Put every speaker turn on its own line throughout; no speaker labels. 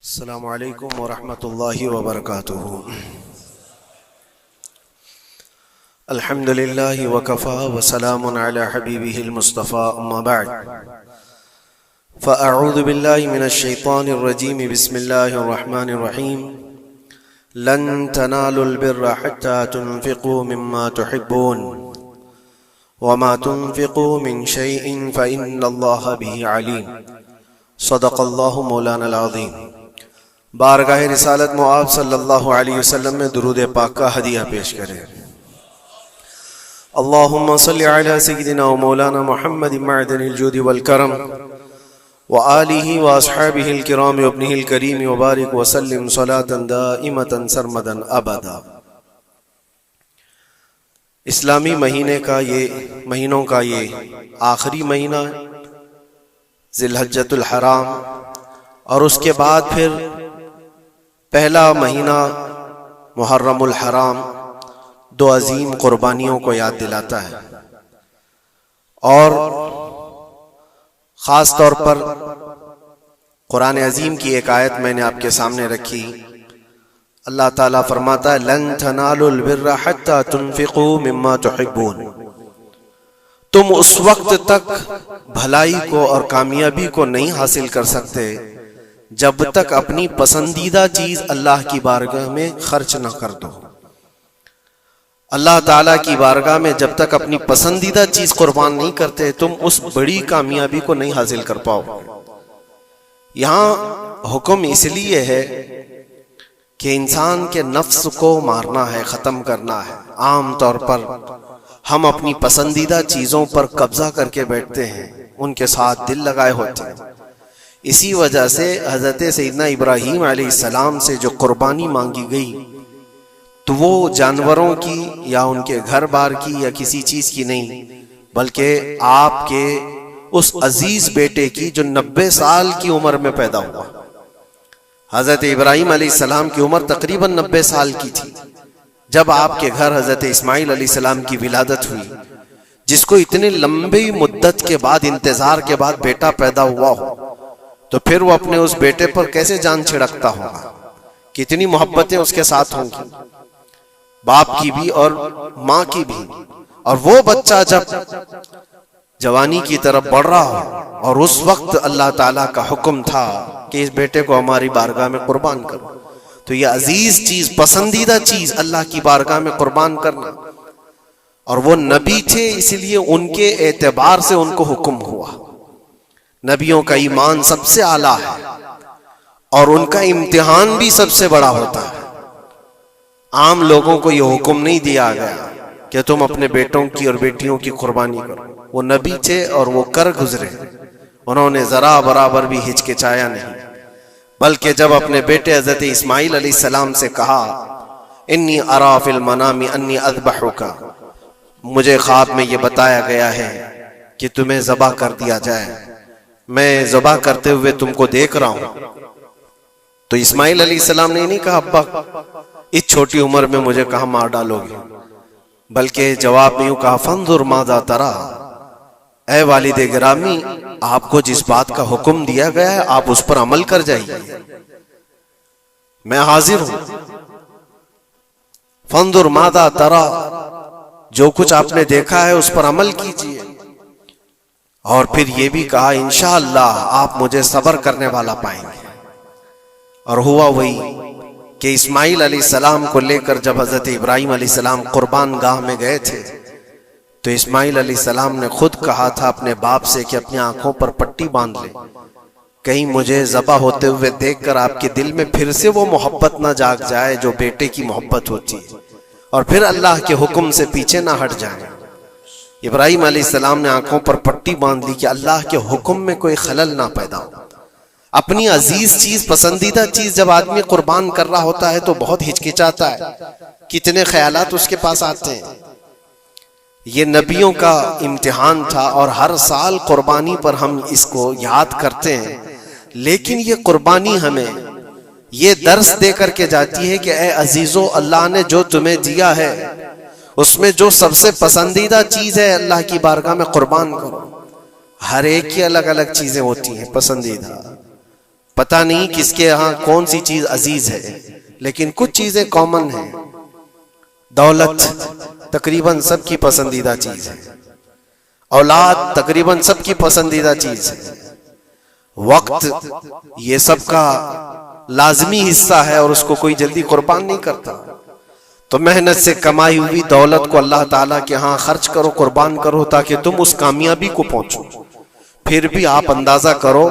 अस्सलामु अलैकुम वरहमतुल्लाहि वबरकातुहू। अल्हम्दुलिल्लाहि वकफ़ा वसलामुन अला हबीबिहिल मुस्तफ़ा अम्मा बअद फ़अऊज़ु बिल्लाहि मिनश शैतानिर रजीम बिस्मिल्लाहिर रहमानिर रहीम। लन तनालुल बिर्रा हत्ता तुनफ़िक़ू मिम्मा तुहिब्बून वमा तुनफ़िक़ू मिन शैइन फ़इन्नल्लाहा बिही अलीम। सदक़ल्लाहु मौलाना अज़ीम। बारगाह रिसालत मुआब सल्लल्लाहु अलैहि वसल्लम में दुरूद पाक का हदिया पेश करें। अल्लाहुम्मा सल्लि अला सय्यिदिना व मौलाना मुहम्मदिन मअदनिल जूदि वल करम व आलिहि व अस्हाबिहिल किराम व इब्निहिल करीम व बारिक व सल्लिम सलातन दाइमतन सरमदन अबदा। इस्लामी महीनों का ये आखिरी महीना ज़िलहज्जतुल हराम और उसके बाद फिर पहला महीना मुहर्रमुल हराम दो अजीम कुर्बानियों को याद दिलाता है। और ख़ास तौर पर कुरान अजीम की एक आयत मैंने आपके सामने रखी। अल्लाह ताला फरमाता है लन तनालुल बिर्रा हत्ता तुनफ़िक़ू मिम्मा तुहिब्बून। तुम उस वक्त तक भलाई को और कामयाबी को नहीं हासिल कर सकते जब तक अपनी पसंदीदा चीज अल्लाह की बारगाह में खर्च न कर दो। अल्लाह ताला की बारगाह में जब तक अपनी पसंदीदा चीज कुर्बान नहीं करते तुम उस बड़ी कामयाबी को नहीं हासिल कर पाओ। यहां हुक्म इसलिए है कि इंसान के नफ्स को मारना है, खत्म करना है। आम तौर पर हम अपनी पसंदीदा चीजों पर कब्जा करके बैठते हैं, उनके साथ दिल लगाए होते हैं। इसी वजह से हजरत सैयदना इब्राहीम अलैहिस्सलाम से जो कुर्बानी मांगी गई तो वो जानवरों की या उनके घर बार की या किसी चीज की नहीं, बल्कि आपके उस अजीज बेटे की जो 90 साल की उम्र में पैदा हुआ। हजरत इब्राहीम अलैहिस्सलाम की उम्र तकरीबन 90 साल की थी जब आपके घर हजरत इस्माइल अलैहिस्सलाम की विलादत हुई, जिसको इतने लंबी मुद्दत के बाद, इंतजार के बाद बेटा पैदा हुआ हो, तो फिर वो अपने उस बेटे पर कैसे जान छिड़कता होगा, कितनी मोहब्बतें उसके साथ होंगी, बाप की भी और माँ की भी। और वो बच्चा जब जवानी की तरफ बढ़ रहा हो और उस वक्त अल्लाह ताला का हुक्म था कि इस बेटे को हमारी बारगाह में कुर्बान करो, तो ये अजीज चीज, पसंदीदा चीज अल्लाह की बारगाह में कुर्बान करना। और वो नबी थे, इसलिए उनके एतबार से उनको हुक्म हुआ। नबियों का ईमान सबसे आला है और उनका इम्तिहान भी सबसे बड़ा होता है। आम लोगों को यह हुक्म नहीं दिया गया कि तुम अपने बेटों की और बेटियों की कुर्बानी करो। वो नबी थे और वो कर गुजरे, उन्होंने जरा बराबर भी हिचकिचाया नहीं, बल्कि जब अपने बेटे हजरत इस्माइल अलैहिस्सलाम से कहा इन्नी अरा फिल मनामी अन्नी अज़बहुका, मुझे ख्वाब में ये बताया गया है कि तुम्हें ज़बह कर दिया जाए, मैं ज़बह करते हुए तुमको देख रहा हूं। तो इस्माइल अलैहिस्सलाम ने नहीं कहा अब्बा इस छोटी उम्र में मुझे कहां मार डालोगे, बल्कि जवाब में यूं कहा फंजुर माज़ा तरा, ऐ वालिद गिरामी आपको जिस बात का हुक्म दिया गया है आप उस पर अमल कर जाइए, मैं हाजिर हूं। फंजुर माज़ा तरा, जो कुछ आपने देखा है उस पर अमल कीजिए। और फिर ये भी कहा इंशाअल्लाह आप मुझे सब्र करने वाला पाएंगे। और हुआ वही कि इस्माइल अलैहिस्सलाम को लेकर जब हजरत इब्राहीम अलैहिस्सलाम कुर्बान गाह में गए थे तो इस्माइल अलैहिस्सलाम ने खुद कहा था अपने बाप से कि अपनी आंखों पर पट्टी बांध ले, कहीं मुझे ज़बह होते हुए देखकर आपके दिल में फिर से वो मोहब्बत ना जाग जाए जो बेटे की मोहब्बत होती है, और फिर अल्लाह के हुक्म से पीछे ना हट जाए। इब्राहीम अलैहिस्सलाम ने आंखों पर पट्टी बांध ली कि अल्लाह के हुक्म में कोई खलल ना पैदा हो। अपनी अजीज चीज, पसंदीदा चीज जब आदमी कुर्बान कर रहा होता है तो बहुत हिचकिचाता है, कितने ख्यालात उसके पास आते हैं। ये नबियों का इम्तिहान था और हर साल कुर्बानी पर हम इसको याद करते हैं, लेकिन ये कुर्बानी हमें ये दर्स दे करके जाती है कि ए अजीजो, अल्लाह ने जो तुम्हें दिया है उसमें जो सबसे पसंदीदा चीज है अल्लाह की बारगाह में कुर्बान करो। हर एक की अलग अलग चीजें होती हैं पसंदीदा, पता नहीं किसके यहाँ कौन सी चीज अजीज है, लेकिन कुछ चीजें कॉमन हैं। दौलत तकरीबन सबकी पसंदीदा चीज है, औलाद तकरीबन सबकी पसंदीदा चीज है, वक्त ये सबका लाजमी हिस्सा है और उसको कोई जल्दी कुर्बान नहीं करता। तो मेहनत से कमाई हुई दौलत को अल्लाह ताला के यहाँ खर्च करो, कुर्बान करो, ताकि तुम उस कामयाबी को पहुंचो। फिर भी आप अंदाजा करो,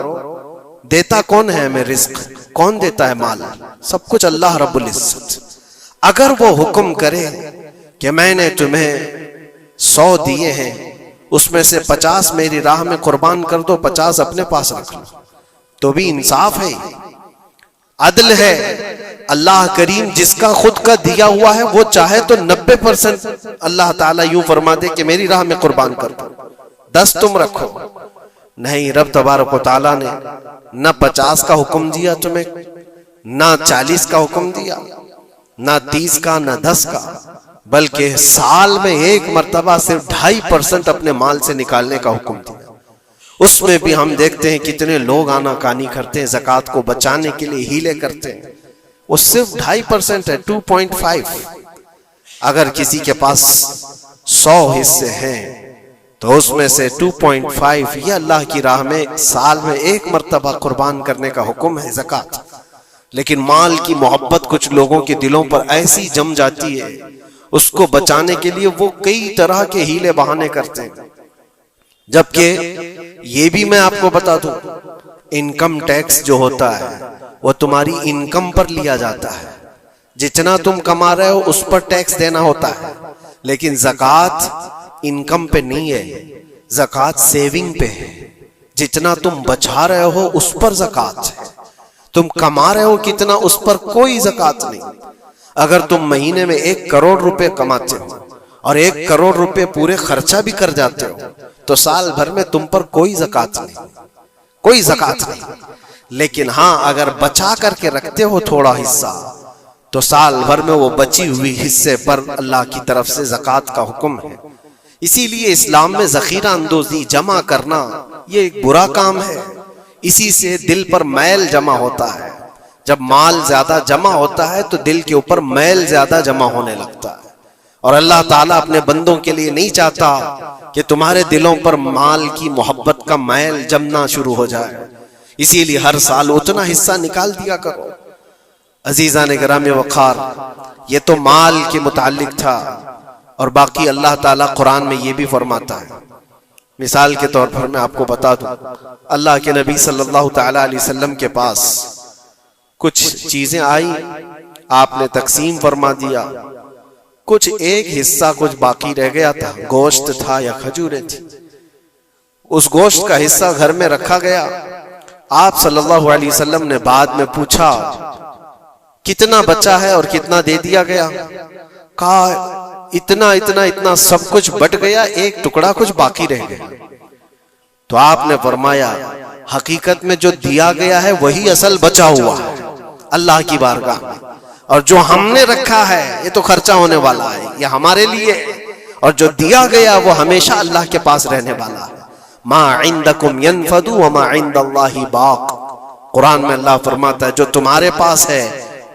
देता कौन है हमें रिस्क? कौन देता है माल? सब कुछ अल्लाह रब्बुल इज्जत। अगर वो हुक्म करे कि मैंने तुम्हें 100 दिए हैं, उसमें से 50 मेरी राह में कुर्बान कर दो, 50 अपने पास रख लो, तो भी इंसाफ है, अदल है। अल्लाह करीम जिसका खुद का दिया हुआ है वो चाहे तो 90% अल्लाह ताला यूं फरमा दे कि मेरी राह में कुर्बान कर दो, 10 तुम रखो। नहीं, रब तबारक व तआला ने न 50 का हुक्म दिया तुम्हें, ना 40 का हुक्म दिया, ना 30 का, ना 10 का, बल्कि साल में एक मर्तबा सिर्फ 2.5% अपने माल से निकालने का हुक्म दिया। उसमें भी हम देखते हैं कितने लोग आनाकानी करते हैं, ज़कात को बचाने के लिए हीले करते हैं। वो सिर्फ 2.5% है, 2.5। अगर किसी के पास 100 हिस्से हैं तो उसमें से 2.5 ये अल्लाह की राह में साल में एक मर्तबा कुर्बान करने का हुक्म है, ज़कात। लेकिन माल की मोहब्बत कुछ लोगों के दिलों पर ऐसी जम जाती है, उसको बचाने के लिए वो कई तरह के हीले बहाने करते हैं। जबकि ये भी मैं आपको बता दूं, इनकम टैक्स जो होता है वो तुम्हारी इनकम पर लिया जाता है। जितना तुम कमा रहे हो उस पर टैक्स देना होता है, लेकिन ज़कात इनकम पे नहीं है, ज़कात सेविंग पे है। जितना तुम बचा रहे हो उस पर ज़कात है। तुम कमा रहे हो कितना, उस पर कोई ज़कात नहीं। अगर तुम महीने में 1 करोड़ रुपए कमाते हो और 1 करोड़ रुपए पूरे खर्चा भी कर जाते हो, तो साल भर में तुम पर कोई ज़कात नहीं, कोई ज़कात नहीं। लेकिन हाँ, अगर बचा करके रखते हो थोड़ा हिस्सा, तो साल भर में वो बची हुई हिस्से पर अल्लाह की तरफ से ज़कात का हुक्म है। इसीलिए इस्लाम में ज़ख़ीरा अंदोज़ी जमा करना ये एक बुरा काम है। इसी से दिल पर मैल जमा होता है। जब माल ज्यादा जमा होता है तो दिल के ऊपर मैल ज्यादा जमा होने लगता है, और अल्लाह ताला अपने बंदों के लिए नहीं चाहता कि तुम्हारे दिलों पर माल की मोहब्बत का मैल जमना शुरू हो जाए। इसीलिए हर साल उतना हिस्सा निकाल दिया करो। अजीज़ान गिरामी वक़ार, ये तो माल के मुताल्लिक था, और बाकी अल्लाह ताला कुरान में ये भी फरमाता है। मिसाल के तौर पर मैं आपको बता दूं, अल्लाह के नबी सल्लल्लाहु तआला अलैहि वसल्लम के पास कुछ चीजें आई, आपने तकसीम फरमा दिया। कुछ एक हिस्सा कुछ बाकी रह गया था, गोश्त था या खजूरें थी। उस गोश्त का हिस्सा घर में रखा गया। आप सल्लल्लाहु अलैहि वसल्लम ने बाद में पूछा कितना बचा है और कितना दे दिया गया। कहा इतना इतना इतना, सब कुछ बट गया, एक टुकड़ा कुछ बाकी रह गया। तो आपने फरमाया हकीकत में जो दिया गया है वही असल बचा हुआ है अल्लाह की बारगाह में, और जो हमने रखा है ये तो खर्चा होने वाला है, ये हमारे लिए, और जो दिया गया वो हमेशा अल्लाह के पास रहने वाला है। मा इंदकुम यनफदु व मा इंदल्लाहि बाक। कुरान में अल्लाह फरमाता है जो तुम्हारे पास है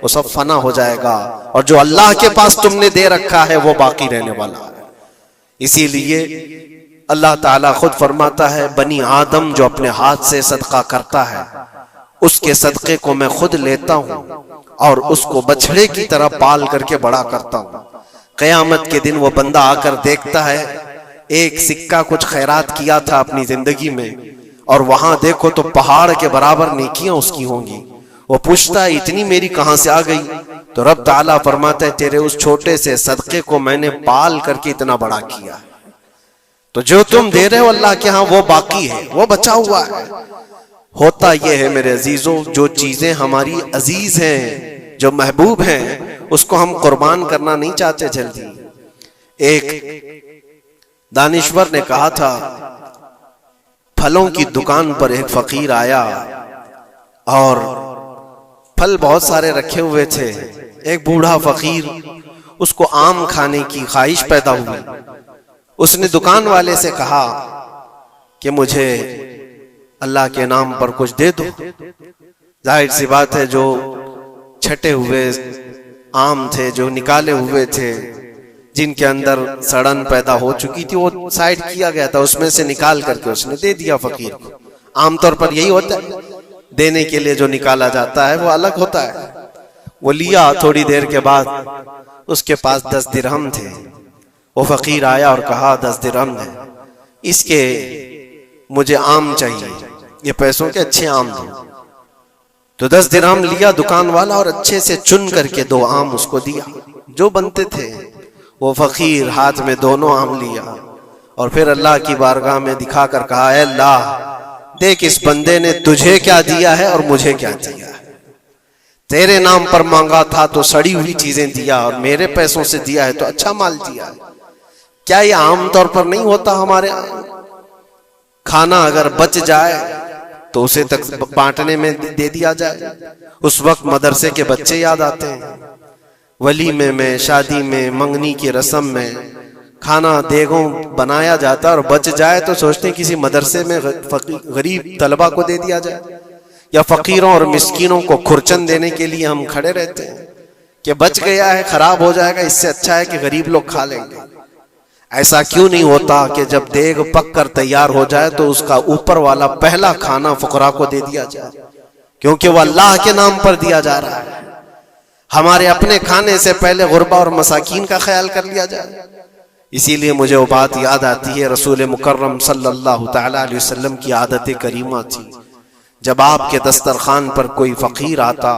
वो सब फना हो जाएगा, और जो अल्लाह के पास तुमने दे रखा है वो बाकी रहने वाला है। इसीलिए अल्लाह ताला खुद फरमाता है बनी आदम जो अपने हाथ से सदका करता है उसके सदके को मैं खुद लेता हूं और उसको बछड़े की तरह पाल करके बड़ा करता हूं। कयामत के दिन वो बंदा आकर देखता है एक सिक्का कुछ खैरात किया था अपनी जिंदगी में, और वहां देखो तो पहाड़ के बराबर नेकियां उसकी होंगी। वो पूछता है इतनी मेरी कहां से आ गई? तो रब ताला फरमाता है तेरे उस छोटे से सदके को मैंने पाल करके इतना बड़ा किया। तो जो तुम दे रहे हो अल्लाह के यहाँ वो बाकी है, वो बचा हुआ है। होता यह है मेरे अजीजों, जो चीजें हमारी अजीज हैं, जो महबूब हैं, उसको हम कुर्बान करना नहीं चाहते जल्दी। एक दानिश्वर ने कहा था फलों की दुकान पर एक फकीर आया और फल बहुत सारे रखे हुए थे। एक बूढ़ा फकीर, उसको आम खाने की ख्वाहिश पैदा हुई। उसने दुकान वाले से कहा कि मुझे अल्लाह के नाम पर कुछ दे दो। जाहिर सी बात है, जो छटे हुए आम थे, जो निकाले हुए थे, जिनके अंदर सड़न पैदा हो चुकी थी, वो साइड किया गया था, उसमें से निकाल करके उसने दे दिया फकीर को। आमतौर पर यही होता है, देने के लिए जो निकाला जाता है वो अलग होता है। वो लिया, थोड़ी देर के बाद उसके पास 10 दिरहम थे। वो फकीर आया और कहा 10 दिरहम है, इसके मुझे आम चाहिए, ये पैसों के अच्छे आम दो। तो 10 दिरहम लिया दुकान वाला और अच्छे से चुन करके 2 आम उसको दिया जो बनते थे। वो फकीर हाथ में दोनों आम लिया और फिर अल्लाह की बारगाह में दिखा कर कहा, ऐ अल्लाह, देख इस बंदे ने तुझे क्या दिया है और मुझे क्या दिया है। तेरे नाम पर मांगा था तो सड़ी हुई चीजें दिया, और मेरे पैसों से दिया है तो अच्छा माल दिया है। क्या ये आमतौर पर नहीं होता हमारे यहाँ? खाना अगर बच जाए तो उसे तक बांटने में दे दिया जाए। उस वक्त मदरसे के बच्चे याद आते हैं। वलीमे में, शादी में, मंगनी की रस्म में खाना देगों बनाया जाता है और बच जाए तो सोचते हैं किसी मदरसे में गरीब तलबा को दे दिया जाए, या फकीरों और मिस्कीनों को खुरचन देने के लिए हम खड़े रहते हैं कि बच गया है, खराब हो जाएगा, इससे अच्छा है कि गरीब लोग खा लेंगे। ऐसा क्यों नहीं होता कि जब देग पक कर तैयार हो जाए तो उसका ऊपर वाला पहला खाना फुकरा को दे दिया जाए, क्योंकि वह अल्लाह के नाम पर दिया जा रहा है। हमारे अपने खाने से पहले गुरबा और मसाकीन का ख्याल कर लिया जाए। इसीलिए मुझे वो बात याद आती है, रसूल मुकर्रम सल्लल्लाहु तआला अलैहि वसल्लम की आदत करीमा थी, जब आपके दस्तरखान पर कोई फकीर आता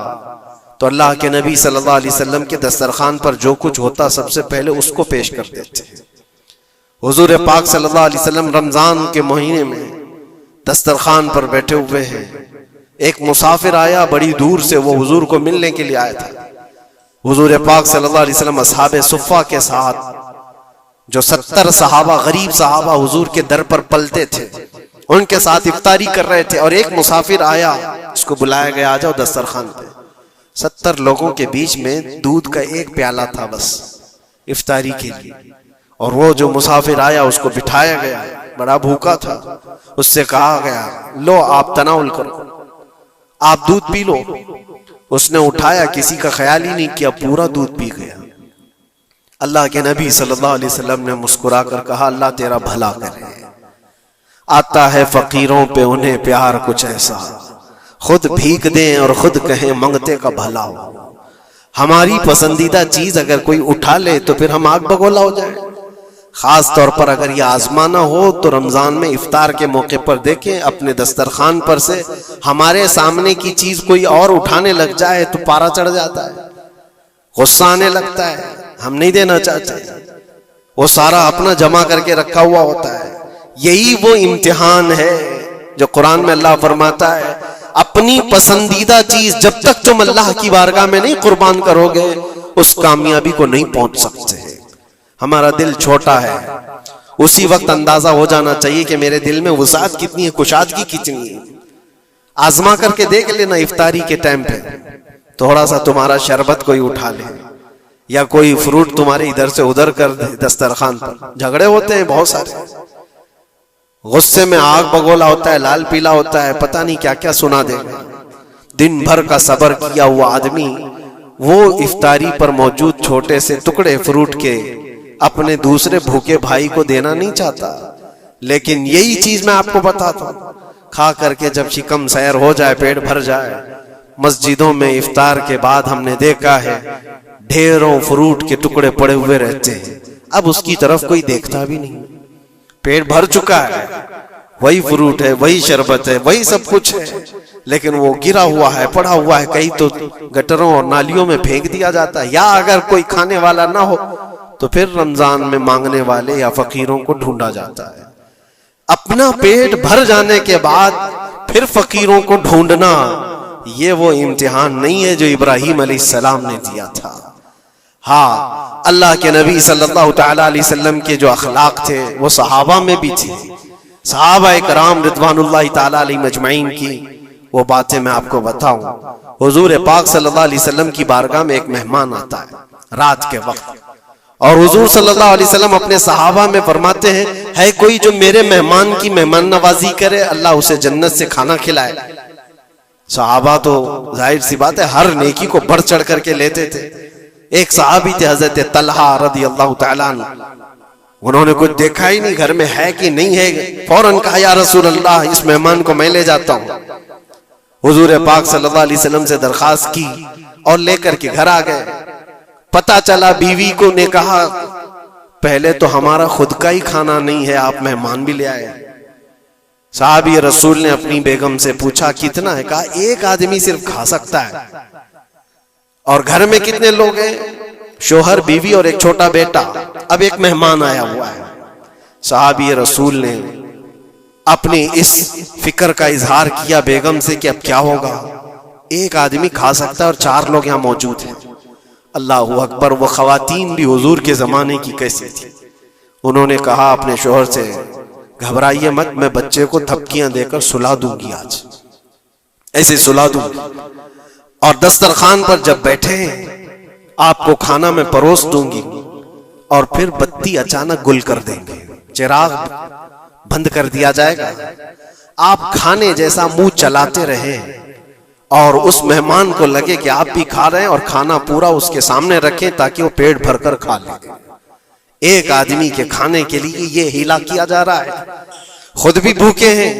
तो अल्लाह के नबी सल्लल्लाहु अलैहि वसल्लम के दस्तरखान पर जो कुछ होता सबसे पहले उसको पेश कर देते। हुजूर पाक सल्लल्लाहु अलैहि वसल्लम रमजान के महीने में दस्तरखान पर बैठे हुए हैं। एक मुसाफिर आया बड़ी दूर से, वो हुजूर को मिलने के लिए आया था। हुजूर पाक सल्लल्लाहु अलैहि वसल्लम अस्हाबे सुफ़्फ़ा के साथ, जो 70 सहाबा, गरीब सहाबा हुजूर के दर पर पलते थे, उनके साथ इफ्तारी कर रहे थे। और एक मुसाफिर आया, उसको बुलाया गया, आ जाओ दस्तरखान पे। 70 लोगों के बीच में दूध का एक प्याला था बस इफ्तारी के लिए, और वो जो मुसाफिर आया उसको बिठाया गया, बड़ा भूखा था। उससे कहा गया, लो आप तनाउल करो, आप दूध पी लो। उसने उठाया, किसी का ख्याल ही नहीं किया, पूरा दूध पी गया। अल्लाह के नबी सल्लल्लाहु अलैहि वसल्लम ने मुस्कुरा कर कहा, अल्लाह तेरा भला करे। आता है फकीरों पे उन्हें प्यार कुछ ऐसा, खुद भीख दें और खुद कहें मंगते का भला हो। हमारी पसंदीदा चीज अगर कोई उठा ले तो फिर हम आग बगोला हो जाए। खास तौर पर अगर यह आजमाना हो तो रमजान में इफ्तार के मौके पर देखें, अपने दस्तरखान पर से हमारे सामने की चीज कोई और उठाने लग जाए तो पारा चढ़ जाता है, गुस्सा आने लगता है, हम नहीं देना चाहते। वो सारा अपना जमा करके रखा हुआ होता है। यही वो इम्तिहान है जो कुरान में अल्लाह फरमाता है, अपनी पसंदीदा चीज जब तक तुम अल्लाह की बारगाह में नहीं कुर्बान करोगे उस कामयाबी को नहीं पहुंच सकते। हमारा दिल छोटा है, उसी वक्त अंदाजा हो जाना चाहिए कि मेरे दिल में वसाअत कितनी है, कुशादगी कितनी है। आजमा करके देख लेना, इफ्तारी के टाइम पे थोड़ा सा तुम्हारा शरबत कोई उठा ले या कोई फ्रूट तुम्हारे इधर से उधर कर दे दस्तरखान पर। झगड़े होते हैं बहुत सारे, गुस्से में आग बगोला होता है, लाल पीला होता है, पता नहीं क्या क्या सुना देगा। दिन भर का सबर किया हुआ आदमी वो इफ्तारी पर मौजूद छोटे से टुकड़े फ्रूट के अपने दूसरे भूखे भाई को देना नहीं चाहता। लेकिन यही चीज मैं आपको बताता हूं, खा करके जब शिकम सैर हो जाए, पेट भर जाए, मस्जिदों में इफ्तार के बाद हमने देखा है ढेरों फ्रूट के टुकड़े पड़े हुए रहते हैं। अब उसकी तरफ कोई देखता भी नहीं, पेट भर चुका है, वही फ्रूट है, वही शरबत है, वही सब कुछ है, लेकिन वो गिरा हुआ है, पड़ा हुआ है, कहीं तो गटरों और नालियों में फेंक दिया जाता है। या अगर कोई खाने वाला ना हो तो फिर रमजान में मांगने वाले या फकीरों को ढूंढा जाता है। अपना पेट भर जाने के बाद फिर फकीरों को ढूंढना, ये वो इम्तिहान नहीं है जो इब्राहिम अलैहिस्सलाम ने दिया था। हाँ, अल्लाह के नबी सल्लल्लाहु तआला अलैहि वसल्लम के जो अखलाक थे वो सहाबा में भी थे। सहाबा कराम रिदवानुल्लाहि तआला अलैहिम अजमईन की वो बातें मैं आपको बताऊं। हुजूर पाक सल्लल्लाहु अलैहि वसल्लम की बारगाह में एक मेहमान आता है रात के वक्त, और हुजूर सल्लल्लाहु अलैहि वसल्लम अपने सहाबा में फरमाते हैं, है कोई जो मेरे मेहमान की मेहमान नवाजी करे, अल्लाह उसे जन्नत से खाना खिलाए। सहाबा तो जाहिर सी बात है हर नेकी को बढ़ चढ़ करके लेते थे। एक सहाबी थे हजरत तलहा रदी अल्लाह तआला अन्हु, उन्होंने कुछ देखा ही नहीं घर में है कि नहीं है, फौरन कहा या रसूल अल्लाह इस मेहमान को मैं ले जाता हूँ। हुजूर पाक सल्लल्लाहु अलैहि वसल्लम से दरखास्त की और लेकर के घर आ गए। पता चला बीवी को ने कहा पहले तो हमारा खुद का ही खाना नहीं है, आप मेहमान भी ले आए। साहबी रसूल ने अपनी बेगम से पूछा कितना है, कहा एक आदमी सिर्फ खा सकता है। और घर में कितने लोग हैं, शोहर बीवी और एक छोटा बेटा, अब एक मेहमान आया हुआ है। साहबी रसूल ने अपनी इस फिक्र का इजहार किया बेगम से कि अब क्या होगा, एक आदमी खा सकता है और 4 लोग यहाँ मौजूद हैं। अल्लाह अकबर, वो खवातीन भी हुजूर के जमाने की कैसी थी। उन्होंने कहा अपने शोहर से घबराइए मत, मैं बच्चे को थपकियां देकर सुला दूंगी, आज ऐसे सुला दूंगी, और दस्तरखान पर जब बैठे आपको खाना में परोस दूंगी और फिर बत्ती अचानक गुल कर देंगे, चिराग बंद कर दिया जाएगा। आप खाने जैसा मुंह चलाते रहे और उस मेहमान को लगे कि आप भी खा रहे हैं और खाना पूरा उसके सामने रखें ताकि वो पेट भरकर खा ले। एक आदमी के खाने के लिए ये हीला किया जा रहा है, खुद भी भूखे हैं।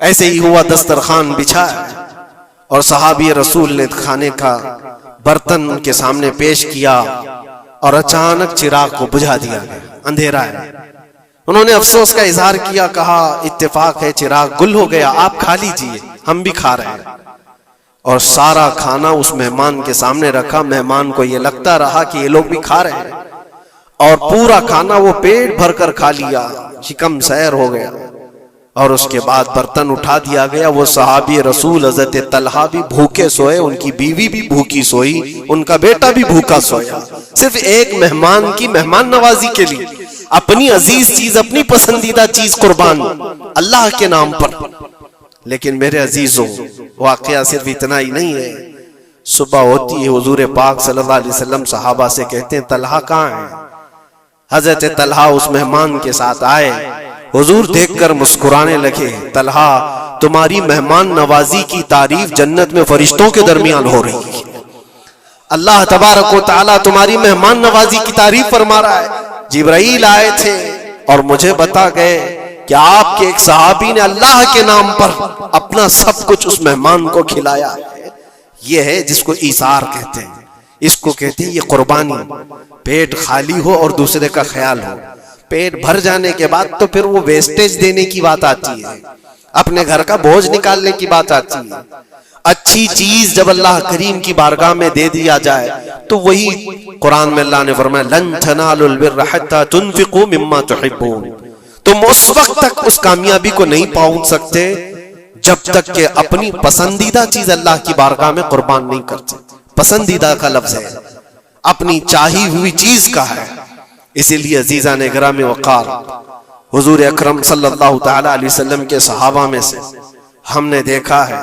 ऐसे ही हुआ, दस्तरखान बिछा और सहाबी रसूल ने खाने का बर्तन उनके सामने पेश किया और अचानक चिराग को बुझा दिया गया, अंधेरा है। उन्होंने अफसोस का इजहार किया, कहा इत्तेफाक है चिराग गुल हो गया, आप खा लीजिए, हम भी खा रहे हैं। और सारा खाना उस मेहमान के सामने रखा। मेहमान को ये लगता रहा कि ये लोग भी खा रहे हैं और पूरा खाना वो पेट भरकर खा लिया, शिकम सैर हो गया। और उसके बाद बर्तन उठा दिया गया। वो सहाबी रसूल हजरत तलहा भी भूखे सोए, उनकी बीवी भी भूखी सोई, उनका बेटा भी भूखा सोया, सिर्फ एक मेहमान की मेहमान नवाजी के लिए अपनी अजीज चीज, अपनी पसंदीदा चीज कुर्बान अल्लाह के नाम पर। लेकिन मेरे अजीजों, वाकया सिर्फ इतना ही नहीं है। सुबह होती है, हुजूर पाक सल्लल्लाहु अलैहि वसल्लम सहाबा से कहते हैं तलहा कहाँ है। हजरत तलहा उस मेहमान के साथ आए, हुजूर देखकर मुस्कुराने लगे। तलहा, तुम्हारी मेहमान नवाजी की तारीफ जन्नत में फरिश्तों के दरमियान हो रही है। अल्लाह तबारक व तआला तुम्हारी मेहमान नवाजी की तारीफ फरमा रहा है। जिब्राइल आए थे और मुझे बता गए कि आपके एक सहाबी ने अल्लाह के नाम पर अपना सब कुछ उस मेहमान को खिलाया है। यह है जिसको ईसार कहते हैं, इसको कहते हैं ये कुर्बानी। पेट खाली हो और दूसरे का ख्याल हो। पेट भर जाने के बाद तो फिर वो वेस्टेज देने की बात आती है, अपने घर का बोझ निकालने की बात आती है। अच्छी चीज जब अल्लाह करीम की बारगाह में दे दिया जाए तो वही कुरान में अल्लाह ने फरमाया लन तनालुल बिर्रा हत्ता तुनफिकू मिम्मा तुहिब्बून। तुम उस वक्त तक उस कामयाबी को नहीं पहुंच सकते जब तक कि अपनी पसंदीदा चीज अल्लाह की बारगाह में कुर्बान नहीं करते। पसंदीदा का लफ्ज है, अपनी चाही हुई चीज का है। इसीलिए अजीजा ने गिरामी वक़ार हुजूर अकरम सल्लल्लाहु तआला अलैहि वसल्लम के सहाबा में से हमने देखा है,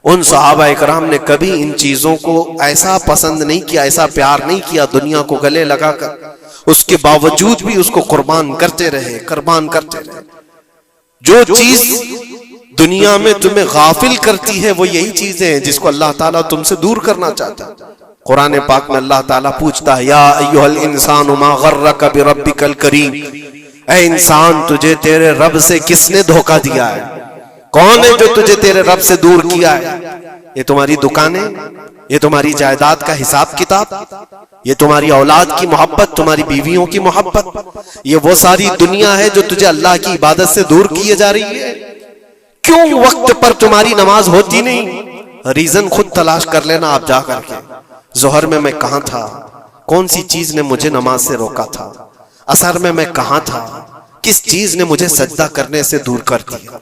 उन सहाबा इकराम ने कभी इन चीजों को ऐसा पसंद नहीं किया, ऐसा प्यार नहीं किया, दुनिया को गले लगाकर उसके बावजूद भी उसको कुर्बान करते रहे, कुर्बान करते रहे। जो चीज दुनिया में तुम्हें गाफिल करती है वो यही चीजें हैं जिसको अल्लाह ताला तुमसे दूर करना चाहता है। कुरान पाक में अल्लाह ताला पूछता है, या अय्युहल इंसानु मा गर्रका बिरब्बिकल करीम, ऐ इंसान तुझे तेरे रब से किसने धोखा दिया है? कौन है जो तुझे तेरे रब से दूर किया है? ये तुम्हारी दुकानें, ये तुम्हारी जायदाद का हिसाब किताब, ये तुम्हारी औलाद की मोहब्बत, तुम्हारी बीवियों की मोहब्बत, ये वो सारी दुनिया है जो तुझे अल्लाह की इबादत से दूर किए जा रही है। क्यों वक्त पर तुम्हारी नमाज होती नहीं? रीजन खुद तलाश कर लेना आप जा करके। जोहर में मैं कहां था, कौन सी चीज ने मुझे नमाज से रोका था? असर में मैं कहां था, किस चीज ने मुझे सजदा करने से दूर कर दिया?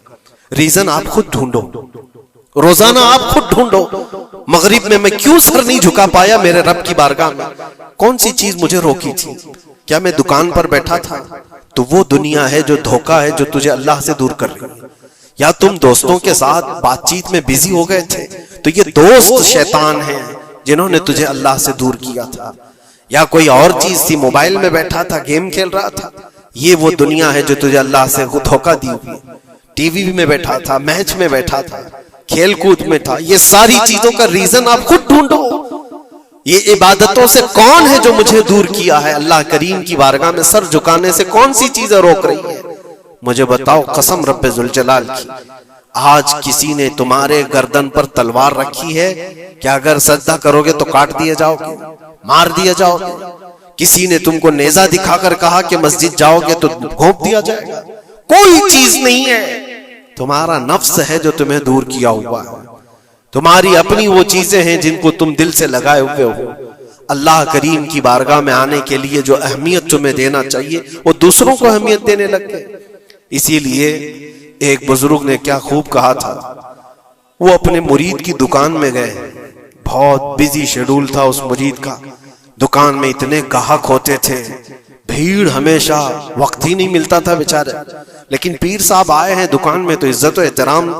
रीजन आप खुद ढूंढो, रोजाना आप खुद ढूंढो। मगरिब में मैं क्यों सर नहीं झुका पाया मेरे रब की बारगाह में? कौन सी चीज मुझे रोकी थी? क्या मैं दुकान पर बैठा था? तो वो दुनिया है जो धोखा है, जो तुझे अल्लाह से दूर कर रही है। या तुम दोस्तों के साथ बातचीत में बिजी हो गए थे तो ये दोस्त शैतान हैं जिन्होंने तुझे अल्लाह से दूर किया था। या कोई और चीज थी, मोबाइल में बैठा था, गेम खेल रहा था, ये वो दुनिया है जो तुझे अल्लाह से धोखा दी हुई। टीवी में बैठा था, मैच में बैठा था, खेल कूद में था। ये सारी चीजों का रीजन आप खुद ढूंढो। ये इबादतों से कौन है जो मुझे दूर किया है? अल्लाह करीम की बारगाह में सर झुकाने से कौन सी चीजें रोक रही है? मुझे बताओ कसम रब्बे जुल जलाल की, आज किसी ने तुम्हारे गर्दन पर तलवार रखी है कि अगर सजदा करोगे तो काट दिए जाओगे, मार दिया जाओगे? किसी ने तुमको नेजा दिखाकर कहा कि मस्जिद जाओगे तो घोंप दिया जाएगा? कोई चीज नहीं है। तुम्हारा नफ्स है जो तुम्हें दूर किया हुआ है। तुम्हारी अपनी वो चीजें हैं जिनको तुम दिल से लगाए हुए हो। अल्लाह करीम की बारगाह में आने के लिए जो अहमियत तुम्हें देना चाहिए वो दूसरों को अहमियत देने लग गए। इसीलिए एक बुजुर्ग ने क्या खूब कहा था, वो अपने मुरीद की दुकान में गए। बहुत बिजी शेड्यूल था उस मुरीद का, दुकान में इतने गाहक होते थे, भीड़ हमेशा, वक्त ही नहीं मिलता था बेचारे। लेकिन पीर साहब आए हैं दुकान में तो इज्जत और एहतराम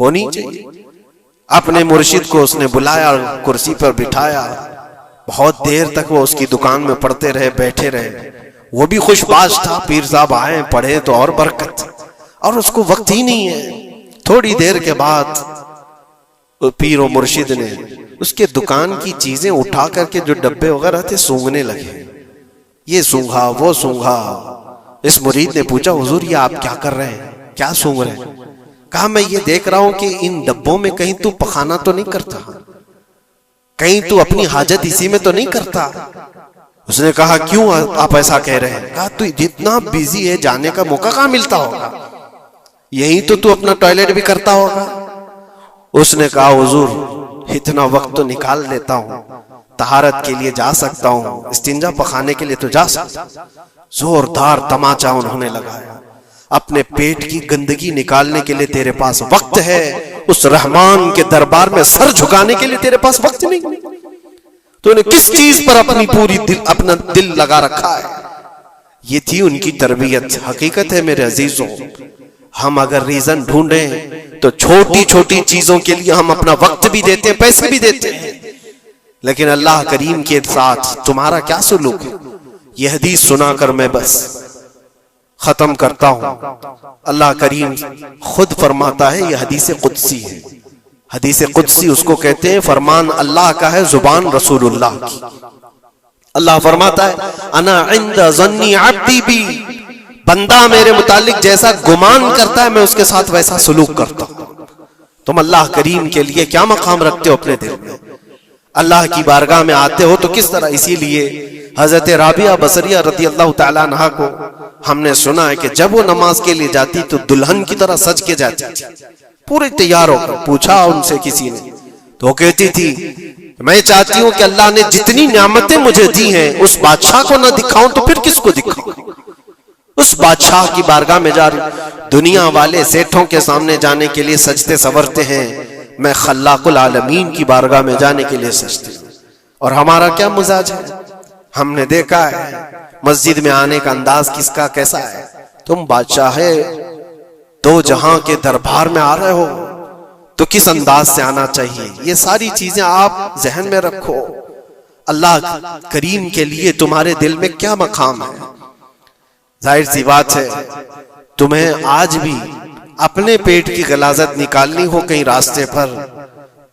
होनी चाहिए। अपने मुर्शिद को उसने बुलाया, कुर्सी पर बिठाया, बहुत देर तक वो उसकी दुकान में पढ़ते रहे, बैठे रहे। वो भी खुशबाश था, पीर साहब आए पढ़े तो और बरकत, और उसको वक्त ही नहीं है। थोड़ी देर के बाद पीर और मुर्शिद ने उसके दुकान की चीजें उठा करके जो डब्बे वगैरह थे सूंघने लगे, ये सूंघा वो सूंघा। इस मुरीद ने पूछा, हुजूर ये आप क्या कर रहे हैं, क्या सूंघ रहे हैं? कहा मैं ये देख रहा हूं कि इन डब्बों में कहीं तू पखाना तो नहीं करता, कहीं तू अपनी हाजत इसी में तो नहीं करता। उसने कहा क्यों आप ऐसा कह रहे हैं? कहा तू जितना बिजी है जाने का मौका कहां मिलता होगा, यही तो तू अपना टॉयलेट भी करता होगा। उसने कहा हुजूर इतना वक्त तो निकाल लेता हूं, तहारत के लिए जा सकता हूं, इस्तिंजा पखाने के लिए तो जा सकता। जोरदार तमाचा उन्होंने लगाया, अपने पेट की गंदगी निकालने के लिए तेरे पास वक्त है, उस रहमान के दरबार में सर झुकाने के लिए तेरे पास वक्त नहीं। तूने किस चीज पर अपना दिल लगा रखा है? ये थी उनकी तरबियत। हकीकत है मेरे अजीजों, हम अगर रीजन ढूंढें तो छोटी छोटी चीजों के लिए हम अपना वक्त भी देते हैं, पैसे भी देते हैं, लेकिन अल्लाह करीम के साथ तुम्हारा क्या सुलूक है? यह हदीस सुनाकर मैं बस खत्म करता हूं। अल्लाह करीम खुद फरमाता है, यह हदीस कुदसी है। हदीस कुदसी उसको कहते हैं, फरमान अल्लाह का है, जुबान रसूलुल्लाह की। अल्लाह फरमाता है, अना इंदा ज़न्नी अब्दी बी, बंदा मेरे मुतालिक जैसा गुमान करता है मैं उसके साथ वैसा सलूक करता हूं। तुम अल्लाह करीम के लिए क्या मकाम रखते हो अपने दिल में? अल्लाह की बारगाह में आते हो तो किस तरह? इसीलिए हजरत राबिया बसरिया रज़ी अल्लाह तआला अन्हा को हमने सुना है कि जब वो नमाज के लिए जाती तो दुल्हन की तरह सज के जाती थी, पूरे तैयार होकर। पूछा उनसे किसी ने तो वो कहती थी, मैं चाहती हूं कि अल्लाह ने जितनी नियामतें मुझे दी हैं उस बादशाह को ना दिखाऊं तो फिर किसको दिखाऊं? उस बादशाह की बारगाह में जा रही। दुनिया वाले सेठों के सामने जाने के लिए सजते संवरते हैं, मैं खल्लाकुल आलमीन की बारगाह में जाने के लिए सजती हूं। और हमारा क्या मिजाज है? हमने देखा है मस्जिद में आने का अंदाज किसका कैसा है। तुम बादशाह है, दो जहां के दरबार में आ रहे हो तो किस अंदाज से आना चाहिए, ये सारी चीजें आप जहन में रखो। अल्लाह करीम के लिए तुम्हारे दिल में क्या मकाम है? जाहिर सी बात है, तुम्हें आज भी अपने पेट की गलाजत निकालनी हो कहीं रास्ते पर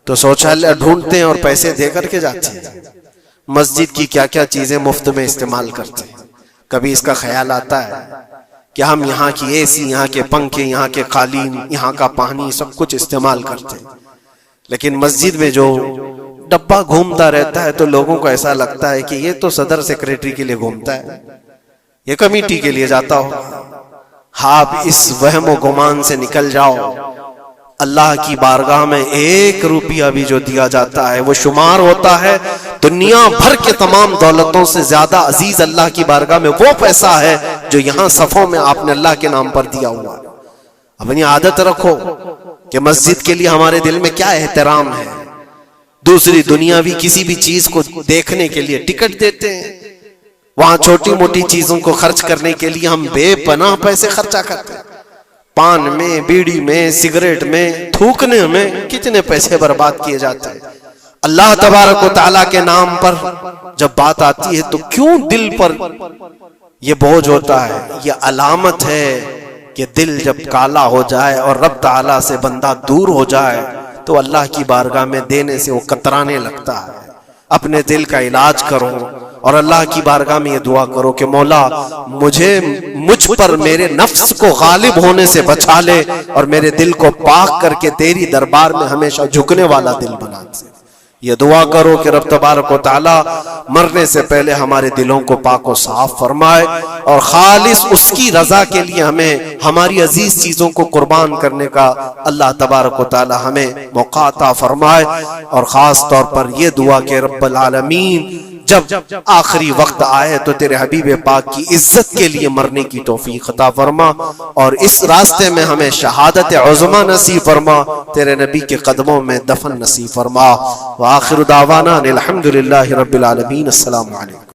तो शौचालय ढूंढते हैं और पैसे दे करके जाते हैं। मस्जिद की क्या क्या चीजें मुफ्त में इस्तेमाल करते हैं। कभी इसका ख्याल आता है कि हम यहाँ की एसी, यहाँ के पंखे, यहाँ के कालीन, यहाँ का पानी सब कुछ इस्तेमाल करते हैं, लेकिन मस्जिद में जो डब्बा घूमता रहता है तो लोगों को ऐसा लगता है कि ये तो सदर सेक्रेटरी के लिए घूमता है, ये कमेटी के लिए जाता हो। आप इस वहम और गुमान से निकल जाओ। अल्लाह की बारगाह में 1 रुपया भी जो दिया जाता है वो शुमार होता है दुनिया भर के तमाम दौलतों से ज्यादा अजीज अल्लाह की बारगाह में वो पैसा है जो यहाँ सफों में आपने अल्लाह के नाम पर दिया हुआ है। अपनी आदत रखो कि मस्जिद के लिए हमारे दिल में क्या एहतराम है। दूसरी दुनियावी किसी भी चीज को देखने के लिए टिकट देते हैं, वहां छोटी मोटी चीजों को खर्च करने के लिए हम बेपनाह पैसे खर्चा करते हैं। पान में, बीड़ी में, सिगरेट में, थूकने में कितने पैसे बर्बाद किए जाते हैं। अल्लाह तबारक व तआला के नाम पर जब बात आती है तो क्यों दिल पर यह बोझ होता है? यह अलामत है कि दिल जब काला हो जाए और रब ताला से बंदा दूर हो जाए तो अल्लाह की बारगाह में देने से वो कतराने लगता है। अपने दिल का इलाज करो और अल्लाह की बारगाह में ये दुआ करो कि मौला मुझ पर मेरे नफ्स को गालिब होने से बचा ले और मेरे दिल को पाक करके तेरी दरबार में हमेशा झुकने वाला दिल बना दे। ये दुआ करो कि रब तबारक व तआला मरने से पहले हमारे दिलों को पाक व साफ फरमाए और खालिस उसकी रजा के लिए हमें हमारी अजीज चीजों को कुर्बान करने का अल्लाह तबारक व तआला हमें मौका अता फरमाए। और खास तौर पर यह दुआ कि रब्बुल आलमीन जब आखिरी वक्त आए तो तेरे हबीब पाक की इज्जत के लिए मरने की तौफीक अता फरमा और इस रास्ते में हमें शहादत उज़्मा नसीब फरमा, तेरे नबी के कदमों में दफन नसीब फरमा। व आखिर दावाना अनिल हम्दुलिल्लाहि रब्बिल आलमीन। अस्सलामु अलैकुम।